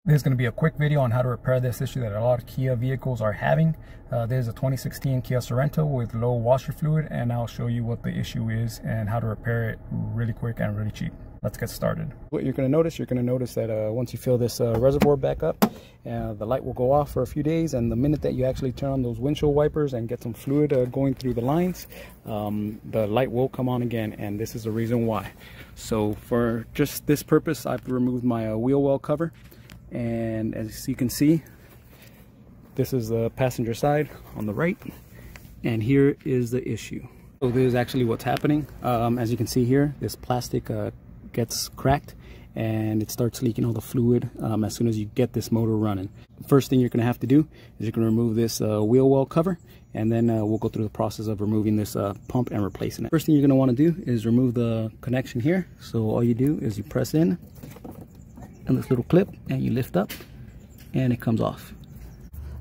This is going to be a quick video on how to repair this issue that a lot of Kia vehicles are having. This is a 2016 Kia Sorento with low washer fluid, and I'll show you what the issue is and how to repair it really quick and really cheap. Let's get started. What you're going to notice that once you fill this reservoir back up, the light will go off for a few days, and the minute that you actually turn on those windshield wipers and get some fluid going through the lines, the light will come on again, and this is the reason why. So for just this purpose, I've removed my wheel well cover. And as you can see, this is the passenger side on the right, and here is the issue. So this is actually what's happening. As you can see here, this plastic gets cracked and it starts leaking all the fluid as soon as you get this motor running. First thing you're going to have to do is you're going to remove this wheel well cover, and then we'll go through the process of removing this pump and replacing it. First thing you're going to want to do is remove the connection here. So all you do is you press in and this little clip, and you lift up and it comes off.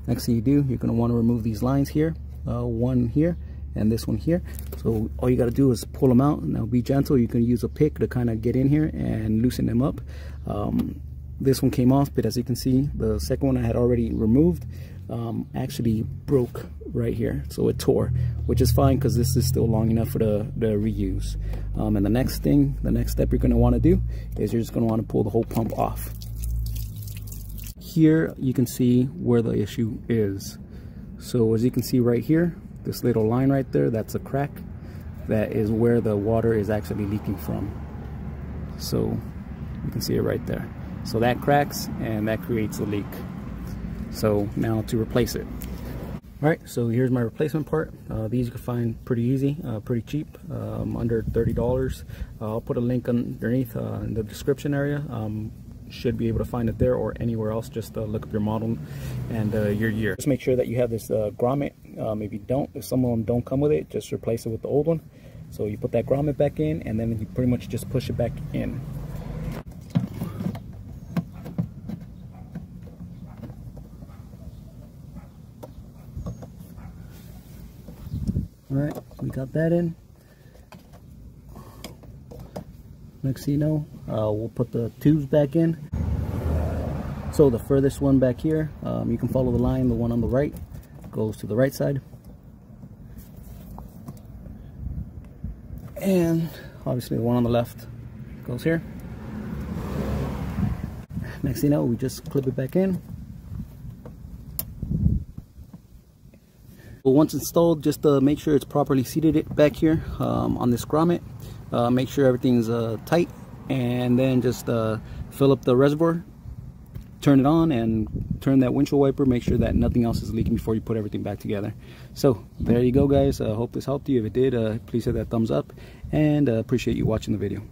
Next thing you do, you're going to want to remove these lines here, one here and this one here. So all you got to do is pull them out. Now be gentle. You can use a pick to kind of get in here and loosen them up. This one came off, but as you can see, the second one I had already removed actually broke right here, so it tore, which is fine because this is still long enough for the reuse. And the next step you're going to want to do is you're just going to want to pull the whole pump off. Here you can see where the issue is. So as you can see right here, this little line right there, that's a crack. That is where the water is actually leaking from. So you can see it right there. So that cracks and that creates a leak. So now to replace it. Alright, so here's my replacement part. These you can find pretty easy, pretty cheap, under $30. I'll put a link underneath in the description area. Should be able to find it there or anywhere else. Just look up your model and your year. Just make sure that you have this grommet. If some of them don't come with it, just replace it with the old one. So you put that grommet back in, and then you pretty much just push it back in. Alright, we got that in. Next thing you know, we'll put the tubes back in. So the furthest one back here, you can follow the line. The one on the right goes to the right side. And obviously the one on the left goes here. Next thing you know, we just clip it back in. Once installed, just make sure it's properly seated back here on this grommet. Make sure everything's tight, and then just fill up the reservoir, turn it on, and turn that windshield wiper. Make sure that nothing else is leaking before you put everything back together. So there you go, guys. Hope this helped you. If it did, please hit that thumbs up, and appreciate you watching the video.